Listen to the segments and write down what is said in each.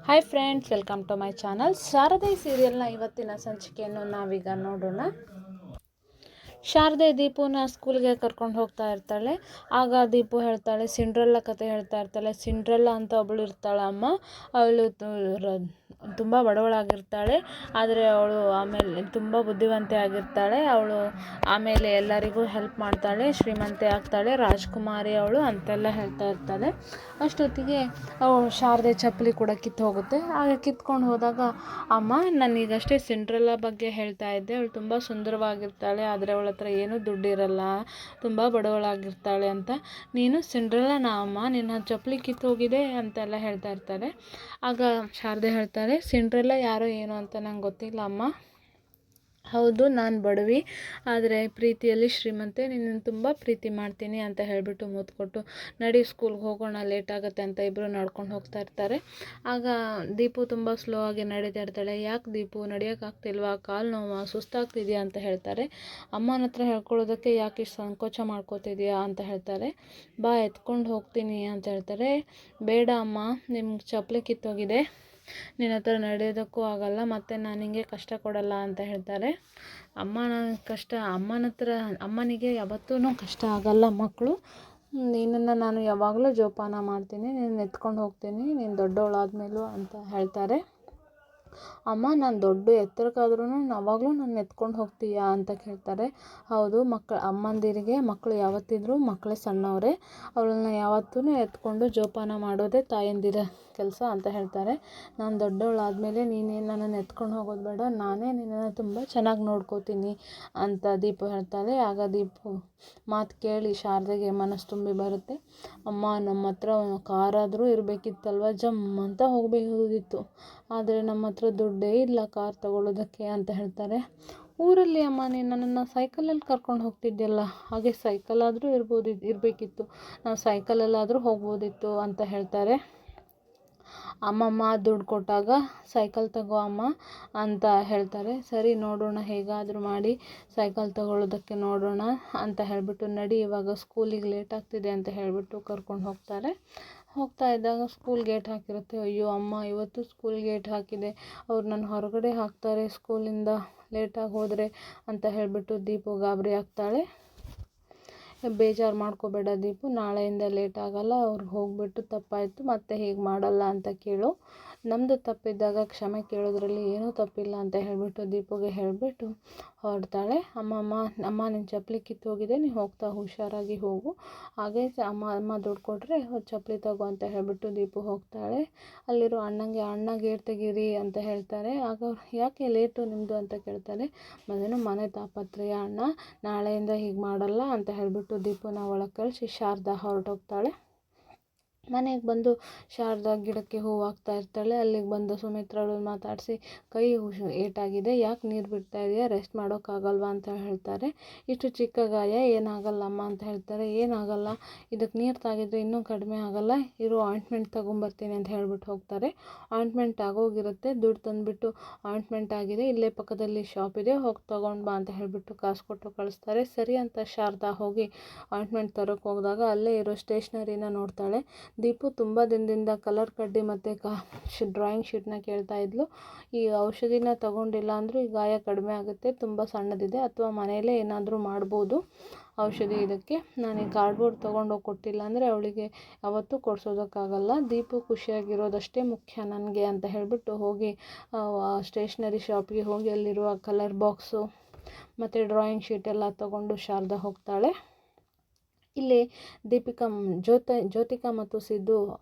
Hi friends, welcome to my channel. Sharade ಸೀರಿಯಲ್ನ ಇವತ್ತಿನ ಸಂಚಿಕೆಯನ್ನು ನಾವೀಗ ನೋಡೋಣ. ಶಾರದೆ ದೀಪುನ ಸ್ಕೂಲ್ಗೆ ಕರ್ಕೊಂಡು ಹೋಗ್ತಾ ಇರ್ತಾಳೆ. ಆಗ ದೀಪು ಹೇಳ್ತಾಳೆ, ಸಿಂಡ್ರೆಲ್ಲ ಕತೆ ಹೇಳ್ತಾ ಇರ್ತಾಳೆ. ಸಿಂಡ್ರೆಲ್ಲ ಅಂತ ಒಬ್ಬಳು ಇರ್ತಾಳೆ ಅಮ್ಮ. ಅವಳು ತುಂಬ ಬಡವಳಾಗಿರ್ತಾಳೆ, ಆದರೆ ಅವಳು ಆಮೇಲೆ ತುಂಬ ಬುದ್ಧಿವಂತೆ ಆಗಿರ್ತಾಳೆ. ಅವಳು ಆಮೇಲೆ ಎಲ್ಲರಿಗೂ ಹೆಲ್ಪ್ ಮಾಡ್ತಾಳೆ, ಶ್ರೀಮಂತೆ ಆಗ್ತಾಳೆ, ರಾಜ್ಕುಮಾರಿ ಅವಳು ಅಂತೆಲ್ಲ ಹೇಳ್ತಾ ಇರ್ತಾಳೆ. ಅಷ್ಟೊತ್ತಿಗೆ ಶಾರದೆ ಚಪ್ಪಲಿ ಕೂಡ ಕಿತ್ತು ಹೋಗುತ್ತೆ. ಆಗ ಕಿತ್ಕೊಂಡು ಹೋದಾಗ, ಅಮ್ಮ ನಾನೀಗಷ್ಟೇ ಸಿಂಡ್ರೆಲ್ಲ ಬಗ್ಗೆ ಹೇಳ್ತಾ ಇದ್ದೆ, ಅವಳು ತುಂಬ ಸುಂದರವಾಗಿರ್ತಾಳೆ, ಆದರೆ ಅವಳ ಹತ್ರ ಏನೂ ದುಡ್ಡಿರಲ್ಲ, ತುಂಬ ಬಡವಳಾಗಿರ್ತಾಳೆ ಅಂತ. ನೀನು ಸಿಂಡ್ರೆಲ್ಲನ ಅಮ್ಮ, ನಿನ್ನ ಚಪ್ಪಲಿ ಕಿತ್ತೋಗಿದೆ ಅಂತೆಲ್ಲ ಹೇಳ್ತಾ ಇರ್ತಾರೆ. ಆಗ ಶಾರದೆ ಹೇಳ್ತಾರೆ, ಸಿಂಡ್ರೆಲ್ಲ ಯಾರೋ ಏನೋ ಅಂತ ನಂಗೆ ಗೊತ್ತಿಲ್ಲ ಅಮ್ಮ. ಹೌದು, ನಾನು ಬಡವಿ, ಆದರೆ ಪ್ರೀತಿಯಲ್ಲಿ ಶ್ರೀಮಂತೆ, ನಿನ್ನನ್ನು ತುಂಬ ಪ್ರೀತಿ ಮಾಡ್ತೀನಿ ಅಂತ ಹೇಳಿಬಿಟ್ಟು ಮುತ್ತು ಕೊಟ್ಟು, ನಡಿ ಸ್ಕೂಲ್ಗೆ ಹೋಗೋಣ, ಲೇಟ್ ಆಗುತ್ತೆ ಅಂತ ಇಬ್ಬರು ನಡ್ಕೊಂಡು ಹೋಗ್ತಾ ಇರ್ತಾರೆ. ಆಗ ದೀಪು ತುಂಬ ಸ್ಲೋ ಆಗಿ ನಡೀತಾ ಇರ್ತಾಳೆ. ಯಾಕೆ ದೀಪು, ನಡೆಯೋಕ್ಕಾಗ್ತಿಲ್ವಾ, ಕಾಲು ನೋವಾ, ಸುಸ್ತಾಗ್ತಿದೆಯಾ ಅಂತ ಹೇಳ್ತಾರೆ. ಅಮ್ಮನ ಹತ್ರ ಹೇಳ್ಕೊಳ್ಳೋದಕ್ಕೆ ಯಾಕೆ ಇಷ್ಟು ಸಂಕೋಚ ಮಾಡ್ಕೋತಿದೆಯಾ ಅಂತ ಹೇಳ್ತಾರೆ. ಬಾ ಎತ್ಕೊಂಡು ಹೋಗ್ತೀನಿ ಅಂತ ಹೇಳ್ತಾರೆ. ಬೇಡ ಅಮ್ಮ, ನಿಮ್ಗೆ ಚಪ್ಪಲಿ ಕಿತ್ತೋಗಿದೆ, ನಿನ್ನ ಹತ್ರ ನಡೆಯೋದಕ್ಕೂ ಆಗಲ್ಲ, ಮತ್ತು ನಾನು ನಿಂಗೆ ಕಷ್ಟ ಕೊಡಲ್ಲ ಅಂತ ಹೇಳ್ತಾರೆ. ಅಮ್ಮನಿಗೆ ಯಾವತ್ತೂ ಕಷ್ಟ ಆಗಲ್ಲ ಮಕ್ಕಳು, ನಿನ್ನನ್ನು ನಾನು ಯಾವಾಗಲೂ ಜೋಪಾನ ಮಾಡ್ತೀನಿ, ನೀನು ಎತ್ಕೊಂಡು ಹೋಗ್ತೀನಿ, ನೀನು ದೊಡ್ಡವಳಾದ್ಮೇಲೂ ಅಂತ ಹೇಳ್ತಾರೆ. ಅಮ್ಮ, ನಾನು ದೊಡ್ಡ ಎತ್ತರಕ್ಕಾದ್ರೂ ಯಾವಾಗಲೂ ನನ್ನ ಎತ್ಕೊಂಡು ಹೋಗ್ತೀಯಾ ಅಂತ ಕೇಳ್ತಾರೆ. ಹೌದು, ಅಮ್ಮಂದಿರಿಗೆ ಮಕ್ಕಳು ಯಾವತ್ತಿದ್ರೂ ಮಕ್ಕಳೇ ಸಣ್ಣವರೇ, ಅವಳನ್ನ ಯಾವತ್ತೂ ಎತ್ಕೊಂಡು ಜೋಪಾನ ಮಾಡೋದೇ ತಾಯಂದಿರ ಕೆಲಸ ಅಂತ ಹೇಳ್ತಾರೆ. ನಾನು ದೊಡ್ಡವಳಾದಮೇಲೆ ನೀನೇನು ನನ್ನನ್ನು ಎತ್ಕೊಂಡು ಹೋಗೋದು ಬೇಡ, ನಾನೇ ನಿನ್ನನ್ನು ತುಂಬ ಚೆನ್ನಾಗಿ ನೋಡ್ಕೋತೀನಿ ಅಂತ ದೀಪು ಹೇಳ್ತಾಳೆ. ಆಗ ದೀಪು ಮಾತು ಕೇಳಿ ಶಾರದೆಗೆ ಮನಸ್ಸು ತುಂಬಿ ಬರುತ್ತೆ. ಅಮ್ಮ, ನಮ್ಮ ಹತ್ರ ಕಾರಾದರೂ ಇರಬೇಕಿತ್ತಲ್ವ, ಜಮ್ ಅಂತ ಹೋಗಬಹುದಿತ್ತು, ಆದರೆ ನಮ್ಮ ಹತ್ರ ದುಡ್ಡೇ ಇಲ್ಲ ಕಾರ್ ತಗೊಳ್ಳೋದಕ್ಕೆ ಅಂತ ಹೇಳ್ತಾರೆ. ಊರಲ್ಲಿ ಅಮ್ಮ ನೀನು ನನ್ನನ್ನು ಸೈಕಲಲ್ಲಿ ಕರ್ಕೊಂಡು ಹೋಗ್ತಿದ್ದೆಲ್ಲ, ಹಾಗೆ ಸೈಕಲ್ ಆದರೂ ಇರಬೇಕಿತ್ತು, ನಾವು ಸೈಕಲಲ್ಲಾದರೂ ಹೋಗ್ಬೋದಿತ್ತು ಅಂತ ಹೇಳ್ತಾರೆ. ಅಮ್ಮಮ್ಮ ದುಡ್ಡು ಕೊಟ್ಟಾಗ ಸೈಕಲ್ ತಗೋ ಅಮ್ಮ ಅಂತ ಹೇಳ್ತಾರೆ. ಸರಿ, ನೋಡೋಣ, ಹೇಗಾದರೂ ಮಾಡಿ ಸೈಕಲ್ ತಗೊಳ್ಳೋದಕ್ಕೆ ನೋಡೋಣ ಅಂತ ಹೇಳಿಬಿಟ್ಟು, ನಡಿ ಇವಾಗ ಸ್ಕೂಲಿಗೆ ಲೇಟ್ ಆಗ್ತಿದೆ ಅಂತ ಹೇಳಿಬಿಟ್ಟು ಕರ್ಕೊಂಡು ಹೋಗ್ತಾರೆ. ಹೋಗ್ತಾ ಇದ್ದಾಗ ಸ್ಕೂಲ್ ಗೇಟ್ ಹಾಕಿರುತ್ತೆ. ಅಯ್ಯೋ ಅಮ್ಮ, ಇವತ್ತು ಸ್ಕೂಲ್ ಗೇಟ್ ಹಾಕಿದೆ, ಅವ್ರು ನನ್ನ ಹೊರಗಡೆ ಹಾಕ್ತಾರೆ ಸ್ಕೂಲಿಂದ ಲೇಟಾಗಿ ಹೋದರೆ ಅಂತ ಹೇಳಿಬಿಟ್ಟು ದೀಪು ಗಾಬರಿ ಆಗ್ತಾಳೆ. ಬೇಜಾರು ಮಾಡ್ಕೋಬೇಡ ದೀಪು, ನಾಳೆಯಿಂದ ಲೇಟ್ ಆಗಲ್ಲ, ಅವ್ರಿಗೆ ಹೋಗಿಬಿಟ್ಟು ತಪ್ಪಾಯಿತು ಮತ್ತೆ ಹೀಗೆ ಮಾಡಲ್ಲ ಅಂತ ಕೇಳು, ನಮ್ಮದು ತಪ್ಪಿದ್ದಾಗ ಕ್ಷಮೆ ಕೇಳೋದ್ರಲ್ಲಿ ಏನೂ ತಪ್ಪಿಲ್ಲ ಅಂತ ಹೇಳಿಬಿಟ್ಟು ದೀಪುಗೆ ಹೇಳಿಬಿಟ್ಟು ಹೊರಡ್ತಾಳೆ. ಅಮ್ಮ ನಿನ್ನ ಚಪ್ಪಲಿ ಕಿತ್ತೋಗಿದೆ, ನೀವು ಹೋಗ್ತಾ ಹುಷಾರಾಗಿ ಹೋಗು, ಹಾಗೆ ಅಮ್ಮ ದುಡ್ಡು ಕೊಟ್ಟರೆ ಚಪ್ಪಲಿ ತಗೋ ಅಂತ ಹೇಳಿಬಿಟ್ಟು ದೀಪು ಹೋಗ್ತಾಳೆ. ಅಲ್ಲಿರೋ ಅಣ್ಣಂಗೆ, ಅಣ್ಣ ಗೇಟ್ ತೆಗೀರಿ ಅಂತ ಹೇಳ್ತಾರೆ. ಆಗ ಯಾಕೆ ಲೇಟು ನಿಮ್ಮದು ಅಂತ ಕೇಳ್ತಾರೆ. ಮನೆ ತಾಪತ್ರಯ ಅಣ್ಣ, ನಾಳೆಯಿಂದ ಹೀಗೆ ಮಾಡಲ್ಲ ಅಂತ ಹೇಳಿಬಿಟ್ಟು ದೀಪುನ ಒಳಗೆ ಕಳಿಸಿ ಶಾರದಾ ಹೊರಟೋಗ್ತಾಳೆ. ಮನೆಗೆ ಬಂದು ಶಾರದಾ ಗಿಡಕ್ಕೆ ಹೂವು ಹಾಕ್ತಾ ಇರ್ತಾಳೆ. ಅಲ್ಲಿಗೆ ಬಂದು ಸುಮಿತ್ರಳು ಮಾತಾಡಿಸಿ, ಕೈ ಏಟಾಗಿದೆ, ಯಾಕೆ ನೀರು ಬಿಡ್ತಾ ಇದೆಯಾ, ರೆಸ್ಟ್ ಮಾಡೋಕ್ಕಾಗಲ್ವಾ ಅಂತ ಹೇಳ್ತಾರೆ. ಇಷ್ಟು ಚಿಕ್ಕ ಗಾಯ, ಏನಾಗಲ್ಲಮ್ಮ ಅಂತ ಹೇಳ್ತಾರೆ. ಏನಾಗಲ್ಲ, ಇದಕ್ಕೆ ನೀರು ತಾಗಿದ್ರೆ ಇನ್ನೂ ಕಡಿಮೆ ಆಗಲ್ಲ, ಇರೋ ಆಯಿಂಟ್ಮೆಂಟ್ ತೊಗೊಂಬರ್ತೀನಿ ಅಂತ ಹೇಳ್ಬಿಟ್ಟು ಹೋಗ್ತಾರೆ. ಆಯಿಂಟ್ಮೆಂಟ್ ಆಗೋಗಿರುತ್ತೆ, ದುಡ್ಡು ತಂದುಬಿಟ್ಟು ಆಯಿಂಟ್ಮೆಂಟ್ ಆಗಿದೆ, ಇಲ್ಲೇ ಪಕ್ಕದಲ್ಲಿ ಶಾಪ್ ಇದೆ, ಹೋಗಿ ತೊಗೊಂಡು ಬಾ ಅಂತ ಹೇಳಿಬಿಟ್ಟು ಕಾಸು ಕೊಟ್ಟು ಕಳಿಸ್ತಾರೆ. ಸರಿ ಅಂತ ಶಾರದಾ ಹೋಗಿ ಆಯಿಂಟ್ಮೆಂಟ್ ತರೋಕ್ಕೆ ಹೋಗಿದಾಗ ಅಲ್ಲೇ ಇರೋ ಸ್ಟೇಷ್ನರಿನ ನೋಡ್ತಾಳೆ. ದೀಪು ತುಂಬ ದಿನದಿಂದ ಕಲರ್ ಕಡ್ಡಿ ಮತ್ತು ಡ್ರಾಯಿಂಗ್ ಶೀಟ್ನ ಕೇಳ್ತಾ ಇದ್ಲು. ಈ ಔಷಧಿನ ತಗೊಂಡಿಲ್ಲ ಅಂದರೂ ಈ ಗಾಯ ಕಡಿಮೆ ಆಗುತ್ತೆ, ತುಂಬ ಸಣ್ಣದಿದೆ, ಅಥವಾ ಮನೆಯಲ್ಲೇ ಏನಾದರೂ ಮಾಡ್ಬೋದು ಔಷಧಿ ಇದಕ್ಕೆ, ನಾನು ಈ ಕಾರ್ಡ್ಬೋರ್ಡ್ ತೊಗೊಂಡೋಗಿ ಕೊಟ್ಟಿಲ್ಲ ಅಂದರೆ ಅವಳಿಗೆ ಯಾವತ್ತೂ ಕೊಡಿಸೋದಕ್ಕಾಗಲ್ಲ, ದೀಪು ಖುಷಿಯಾಗಿರೋದಷ್ಟೇ ಮುಖ್ಯ ನನಗೆ ಅಂತ ಹೇಳಿಬಿಟ್ಟು ಹೋಗಿ ಸ್ಟೇಷ್ನರಿ ಶಾಪ್ಗೆ ಹೋಗಿ ಅಲ್ಲಿರುವ ಕಲರ್ ಬಾಕ್ಸು ಮತ್ತು ಡ್ರಾಯಿಂಗ್ ಶೀಟ್ ಎಲ್ಲ ತೊಗೊಂಡು ಶಾರದಾ ಹೋಗ್ತಾಳೆ. ಇಲ್ಲಿ ಜ್ಯೋತಿಕಾ ಮತ್ತು ಸಿದ್ದು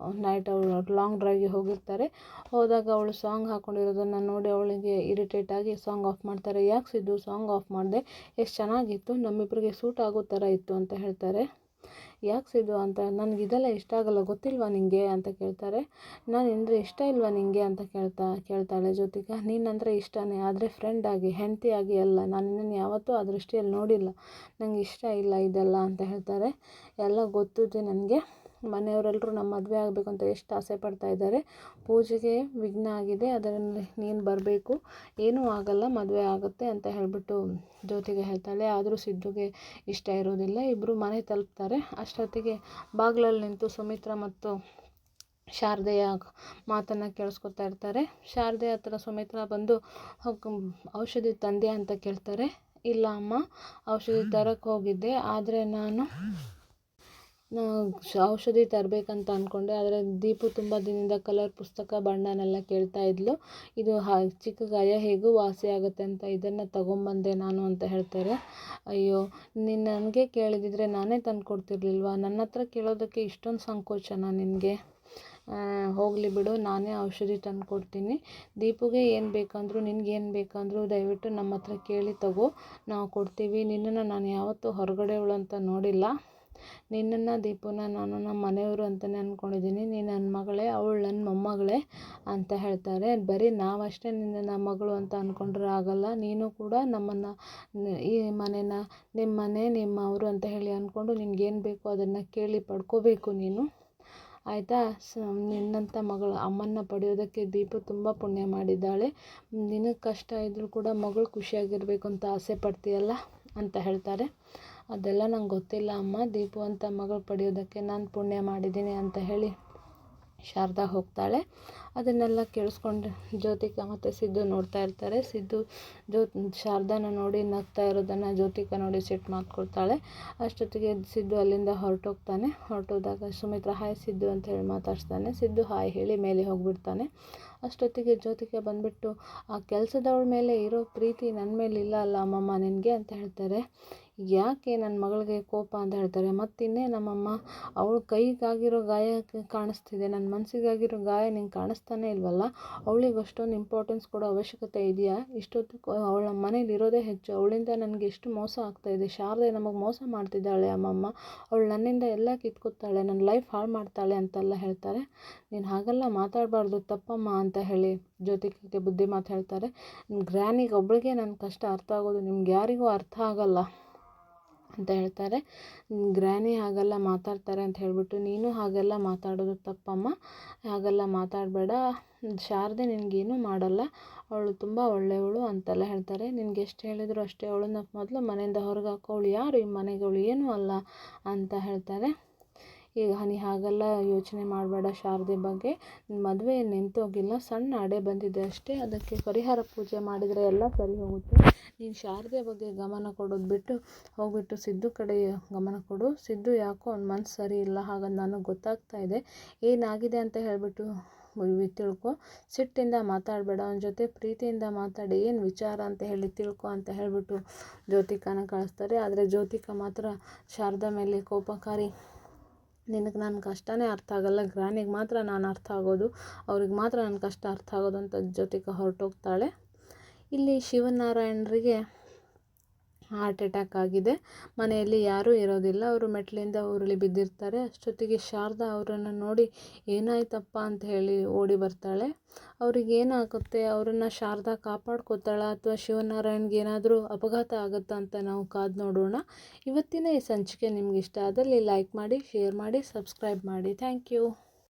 ನೈಟ್ ಅವಳು ಲಾಂಗ್ ಡ್ರೈವ್ಗೆ ಹೋಗಿರ್ತಾರೆ. ಹೋದಾಗ ಅವಳು ಸಾಂಗ್ ಹಾಕ್ಕೊಂಡಿರೋದನ್ನು ನೋಡಿ ಅವಳಿಗೆ ಇರಿಟೇಟ್ ಆಗಿ ಸಾಂಗ್ ಆಫ್ ಮಾಡ್ತಾರೆ. ಯಾಕೆ ಸಿದ್ದು ಸಾಂಗ್ ಆಫ್ ಮಾಡಿದೆ, ಎಷ್ಟು ಚೆನ್ನಾಗಿತ್ತು, ನಮ್ಮಿಬ್ಬರಿಗೆ ಸೂಟ್ ಆಗೋ ಥರ ಇತ್ತು ಅಂತ ಹೇಳ್ತಾರೆ. ಯಾಕೆ ಸಿದ್ದು ಅಂತ, ನನಗಿದೆಲ್ಲ ಇಷ್ಟ ಆಗಲ್ಲ, ಗೊತ್ತಿಲ್ವಾ ನಿನಗೆ ಅಂತ ಕೇಳ್ತಾರೆ. ನಾನು ಅಂದರೆ ಇಷ್ಟ ಇಲ್ವಾ ನಿನಗೆ ಅಂತ ಕೇಳ್ತಾಳೆ ಜ್ಯೋತಿಕಾ. ನೀನಂದರೆ ಇಷ್ಟನೇ, ಆದರೆ ಫ್ರೆಂಡ್ ಆಗಿ, ಹೆಂಡತಿ ಆಗಿ ಅಲ್ಲ, ನಾನು ನಿನ್ನನ್ನು ಯಾವತ್ತೂ ಆ ದೃಷ್ಟಿಯಲ್ಲಿ ನೋಡಿಲ್ಲ, ನನಗೆ ಇಷ್ಟ ಇಲ್ಲ ಇದೆಲ್ಲ ಅಂತ ಹೇಳ್ತಾರೆ. ಎಲ್ಲ ಗೊತ್ತಿದೆ ನನಗೆ, ಮನೆಯವರೆಲ್ಲರೂ ನಮ್ಮ ಮದುವೆ ಆಗಬೇಕು ಅಂತ ಎಷ್ಟು ಆಸೆ ಪಡ್ತಾ ಇದ್ದಾರೆ, ಪೂಜೆಗೆ ವಿಘ್ನ ಆಗಿದೆ, ಅದರಲ್ಲಿ ನೀನು ಬರಬೇಕು, ಏನೂ ಆಗಲ್ಲ, ಮದುವೆ ಆಗುತ್ತೆ ಅಂತ ಹೇಳಿಬಿಟ್ಟು ಜ್ಯೋತಿಗೆ ಹೇಳ್ತಾಳೆ. ಆದರೂ ಸಿದ್ದುಗೆ ಇಷ್ಟ ಇರೋದಿಲ್ಲ. ಇಬ್ಬರು ಮನೆ ತಲುಪ್ತಾರೆ. ಅಷ್ಟೊತ್ತಿಗೆ ಬಾಗಿಲಲ್ಲಿ ನಿಂತು ಸುಮಿತ್ರ ಮತ್ತು ಶಾರದೆಯ ಮಾತನ್ನು ಕೇಳಿಸ್ಕೊತಾ ಇರ್ತಾರೆ. ಶಾರದೆ ಹತ್ರ ಸುಮಿತ್ರಾ ಬಂದು ಔಷಧಿ ತಂದೆಯಾ ಅಂತ ಕೇಳ್ತಾರೆ. ಇಲ್ಲ ಅಮ್ಮ, ಔಷಧಿ ತರಕ್ಕೆ ಹೋಗಿದ್ದೆ, ಆದರೆ ನಾನು ಔಷಧಿ ತರಬೇಕಂತ ಅಂದ್ಕೊಂಡೆ. ಆದರೆ ದೀಪು ತುಂಬ ದಿನದಿಂದ ಕಲರ್ ಪುಸ್ತಕ ಬಣ್ಣನೆಲ್ಲ ಕೇಳ್ತಾ ಇದ್ಲು. ಇದು ಚಿಕ್ಕ ಗಾಯ ಹೇಗೂ ವಾಸಿ ಆಗುತ್ತೆ ಅಂತ ಇದನ್ನು ತಗೊಂಬಂದೆ ನಾನು ಅಂತ ಹೇಳ್ತಾರೆ. ಅಯ್ಯೋ, ನೀನು ನನಗೆ ಕೇಳಿದಿದ್ರೆ ನಾನೇ ತಂದು ಕೊಡ್ತಿರ್ಲಿಲ್ವಾ? ನನ್ನ ಹತ್ರ ಕೇಳೋದಕ್ಕೆ ಇಷ್ಟೊಂದು ಸಂಕೋಚನ ನಿನಗೆ? ಹೋಗಲಿ ಬಿಡು, ನಾನೇ ಔಷಧಿ ತಂದು ಕೊಡ್ತೀನಿ. ದೀಪುಗೆ ಏನು ಬೇಕಂದ್ರು ನಿನಗೇನು ಬೇಕಂದ್ರು ದಯವಿಟ್ಟು ನಮ್ಮ ಹತ್ರ ಕೇಳಿ ತಗೋ, ನಾವು ಕೊಡ್ತೀವಿ. ನಿನ್ನನ್ನು ನಾನು ಯಾವತ್ತೂ ಹೊರಗಡೆಯವಳು ಅಂತ ನೋಡಿಲ್ಲ. ನಿನ್ನನ್ನು ದೀಪುನ ನಾನು ನಮ್ಮ ಮನೆಯವರು ಅಂತಲೇ ಅಂದ್ಕೊಂಡಿದ್ದೀನಿ. ನೀನು ನನ್ನ ಮಗಳೇ, ಅವಳು ನನ್ನ ಮೊಮ್ಮಗಳೇ ಅಂತ ಹೇಳ್ತಾರೆ. ಬರೀ ನಾವಷ್ಟೇ ನಿನ್ನನ್ನು ಮಗಳು ಅಂತ ಅಂದ್ಕೊಂಡ್ರೆ ಆಗಲ್ಲ. ನೀನು ಕೂಡ ನಮ್ಮನ್ನು, ಈ ಮನೇನ ನಿಮ್ಮ ಮನೆ ನಿಮ್ಮವರು ಅಂತ ಹೇಳಿ ಅಂದ್ಕೊಂಡು ನಿನಗೇನು ಬೇಕೋ ಅದನ್ನು ಕೇಳಿ ಪಡ್ಕೋಬೇಕು ನೀನು, ಆಯಿತಾ? ನಿನ್ನಂಥ ಮಗಳು ಅಮ್ಮನ್ನ ಪಡೆಯೋದಕ್ಕೆ ದೀಪು ತುಂಬ ಪುಣ್ಯ ಮಾಡಿದ್ದಾಳೆ. ನಿನಗೆ ಕಷ್ಟ ಇದ್ದರೂ ಕೂಡ ಮಗಳು ಖುಷಿಯಾಗಿರಬೇಕು ಅಂತ ಆಸೆ ಪಡ್ತೀಯಲ್ಲ ಅಂತ ಹೇಳ್ತಾರೆ. ಅದೆಲ್ಲ ನಂಗೆ ಗೊತ್ತಿಲ್ಲ ಅಮ್ಮ, ದೀಪು ಅಂತ ಮಗಳು ಪಡೆಯೋದಕ್ಕೆ ನಾನು ಪುಣ್ಯ ಮಾಡಿದ್ದೀನಿ ಅಂತ ಹೇಳಿ ಶಾರದಾ ಹೋಗ್ತಾಳೆ. ಅದನ್ನೆಲ್ಲ ಕೇಳಿಸ್ಕೊಂಡು ಜ್ಯೋತಿಕಾ ಮತ್ತು ಸಿದ್ದು ನೋಡ್ತಾ ಇರ್ತಾರೆ. ಸಿದ್ದು ಶಾರದಾನ ನೋಡಿ ನಗ್ತಾ ಇರೋದನ್ನು ಜ್ಯೋತಿಕಾ ನೋಡಿ ಸಿಟ್ಟು ಮಾಡ್ಕೊಳ್ತಾಳೆ. ಅಷ್ಟೊತ್ತಿಗೆ ಸಿದ್ದು ಅಲ್ಲಿಂದ ಹೊರಟೋದಾಗ ಸುಮಿತ್ರಾ ಹಾಯ್ ಸಿದ್ದು ಅಂತ ಹೇಳಿ ಮಾತಾಡ್ಸ್ತಾನೆ. ಸಿದ್ದು ಹಾಯ್ ಹೇಳಿ ಮೇಲೆ ಹೋಗಿಬಿಡ್ತಾನೆ. ಅಷ್ಟೊತ್ತಿಗೆ ಜ್ಯೋತಿಕಾ ಬಂದುಬಿಟ್ಟು, ಆ ಕೆಲಸದವಳ ಮೇಲೆ ಇರೋ ಪ್ರೀತಿ ನನ್ನ ಮೇಲೆ ಇಲ್ಲ ಅಲ್ಲ ಅಮ್ಮಮ್ಮ ನಿನಗೆ ಅಂತ ಹೇಳ್ತಾರೆ. ಯಾಕೆ ನನ್ನ ಮಗಳಿಗೆ ಕೋಪ ಅಂತ ಹೇಳ್ತಾರೆ. ಮತ್ತಿನ್ನೇ ನಮ್ಮಮ್ಮ, ಅವಳ ಕೈಗಾಗಿರೋ ಗಾಯ ಕಾಣಿಸ್ತಿದೆ, ನನ್ನ ಮನಸ್ಸಿಗಾಗಿರೋ ಗಾಯ ನಿಂಗೆ ಕಾಣಿಸ್ತಾನೆ ಇಲ್ವಲ್ಲ? ಅವಳಿಗೆ ಅಷ್ಟೊಂದು ಇಂಪಾರ್ಟೆನ್ಸ್ ಕೊಡೋ ಅವಶ್ಯಕತೆ ಇದೆಯಾ? ಇಷ್ಟೊತ್ತು ಅವಳ ಮನೇಲಿ ಇರೋದೇ ಹೆಚ್ಚು. ಅವಳಿಂದ ನನಗೆ ಎಷ್ಟು ಮೋಸ ಆಗ್ತಾಯಿದೆ. ಶಾರದೆ ನಮಗೆ ಮೋಸ ಮಾಡ್ತಿದ್ದಾಳೆ ಅಮ್ಮಮ್ಮ. ಅವಳು ನನ್ನಿಂದ ಎಲ್ಲ ಕಿತ್ಕೊತಾಳೆ, ನನ್ನ ಲೈಫ್ ಹಾಳು ಮಾಡ್ತಾಳೆ ಅಂತೆಲ್ಲ ಹೇಳ್ತಾರೆ. ನೀನು ಹಾಗೆಲ್ಲ ಮಾತಾಡಬಾರ್ದು, ತಪ್ಪಮ್ಮ ಅಂತ ಹೇಳಿ ಜ್ಯೋತಿಕಾಗೆ ಬುದ್ಧಿ ಮಾತು ಹೇಳ್ತಾರೆ. ಗ್ರ್ಯಾನಿಗೆ ಒಬ್ಬಳಿಗೆ ನನ್ನ ಕಷ್ಟ ಅರ್ಥ ಆಗೋದು, ನಿಮ್ಗೆ ಯಾರಿಗೂ ಅರ್ಥ ಆಗಲ್ಲ ಅಂತ ಹೇಳ್ತಾರೆ. ಗ್ರ್ಯಾನಿ ಹಾಗೆಲ್ಲ ಮಾತಾಡ್ತಾರೆ ಅಂತ ಹೇಳಿಬಿಟ್ಟು, ನೀನು ಹಾಗೆಲ್ಲ ಮಾತಾಡೋದು ತಪ್ಪಮ್ಮ, ಹಾಗೆಲ್ಲ ಮಾತಾಡಬೇಡ. ಶಾರದೆ ನಿನಗೇನೂ ಮಾಡಲ್ಲ, ಅವಳು ತುಂಬ ಒಳ್ಳೆಯವಳು ಅಂತೆಲ್ಲ ಹೇಳ್ತಾರೆ. ನಿನಗೆ ಎಷ್ಟು ಹೇಳಿದ್ರು ಅಷ್ಟೇ, ಅವಳನ್ನ ಮೊದಲು ಮನೆಯಿಂದ ಹೊರಗೆ ಹಾಕೋ, ಅವಳು ಯಾರು ಈ ಮನೆಗೆ, ಅವಳು ಏನೂ ಅಲ್ಲ ಅಂತ ಹೇಳ್ತಾರೆ. ಈಗ ನೀ ಹಾಗೆಲ್ಲ ಯೋಚನೆ ಮಾಡಬೇಡ ಶಾರದೆ ಬಗ್ಗೆ, ಮದುವೆ ನಿಂತೋಗಿಲ್ಲ, ಸಣ್ಣ ಅಡೆ ಬಂದಿದೆ ಅಷ್ಟೇ, ಅದಕ್ಕೆ ಪರಿಹಾರ ಪೂಜೆ ಮಾಡಿದರೆ ಎಲ್ಲ ಸರಿ ಹೋಗುತ್ತೆ. ನೀನು ಶಾರದೆ ಬಗ್ಗೆ ಗಮನ ಕೊಡೋದು ಬಿಟ್ಟು ಹೋಗ್ಬಿಟ್ಟು ಸಿದ್ದು ಕಡೆ ಗಮನ ಕೊಡು. ಸಿದ್ದು ಯಾಕೋ ಅವ್ನ ಮನಸ್ಸು ಸರಿ ಇಲ್ಲ, ಹಾಗಂದು ನನಗೆ ಗೊತ್ತಾಗ್ತಾ ಇದೆ. ಏನಾಗಿದೆ ಅಂತ ಹೇಳಿಬಿಟ್ಟು ತಿಳ್ಕೊ, ಸಿಟ್ಟಿಂದ ಮಾತಾಡಬೇಡ, ಅವನ ಜೊತೆ ಪ್ರೀತಿಯಿಂದ ಮಾತಾಡಿ, ಏನು ವಿಚಾರ ಅಂತ ಹೇಳಿ ತಿಳ್ಕೊ ಅಂತ ಹೇಳಿಬಿಟ್ಟು ಜ್ಯೋತಿಕಾನ ಕಳಿಸ್ತಾರೆ. ಆದರೆ ಜ್ಯೋತಿಕಾ ಮಾತ್ರ ಶಾರದಾ ಮೇಲೆ ಕೋಪಕಾರಿ, ನಿನಗೆ ನನ್ನ ಕಷ್ಟನೇ ಅರ್ಥ ಆಗಲ್ಲ, ಗ್ರಾನಿಗೆ ಮಾತ್ರ ನಾನು ಅರ್ಥ ಆಗೋದು, ಅವ್ರಿಗೆ ಮಾತ್ರ ನನ್ನ ಕಷ್ಟ ಅರ್ಥ ಆಗೋದು ಅಂತ ಜ್ಯೋತಿಕಾ ಹೊರಟೋಗ್ತಾಳೆ. ಇಲ್ಲಿ ಶಿವನಾರಾಯಣರಿಗೆ ಹಾರ್ಟ್ ಅಟ್ಯಾಕ್ ಆಗಿದೆ. ಮನೆಯಲ್ಲಿ ಯಾರೂ ಇರೋದಿಲ್ಲ, ಅವರು ಮೆಟ್ಲಿಂದ ಉರುಳಿ ಬಿದ್ದಿರ್ತಾರೆ. ಅಷ್ಟೊತ್ತಿಗೆ ಶಾರದಾ ಅವರನ್ನು ನೋಡಿ ಏನಾಯ್ತಪ್ಪ ಅಂತ ಹೇಳಿ ಓಡಿ ಬರ್ತಾಳೆ. ಅವ್ರಿಗೆ ಏನಾಗುತ್ತೆ, ಅವರನ್ನು ಶಾರದಾ ಕಾಪಾಡ್ಕೋತಾಳ ಅಥವಾ ಶಿವನಾರಾಯಣ್ಗೆ ಏನಾದರೂ ಅಪಘಾತ ಆಗುತ್ತಾ ಅಂತ ನಾವು ಕಾದು ನೋಡೋಣ. ಇವತ್ತಿನ ಈ ಸಂಚಿಕೆ ನಿಮ್ಗೆ ಇಷ್ಟ ಆದಲ್ಲಿ ಲೈಕ್ ಮಾಡಿ, ಶೇರ್ ಮಾಡಿ, ಸಬ್ಸ್ಕ್ರೈಬ್ ಮಾಡಿ. Thank you.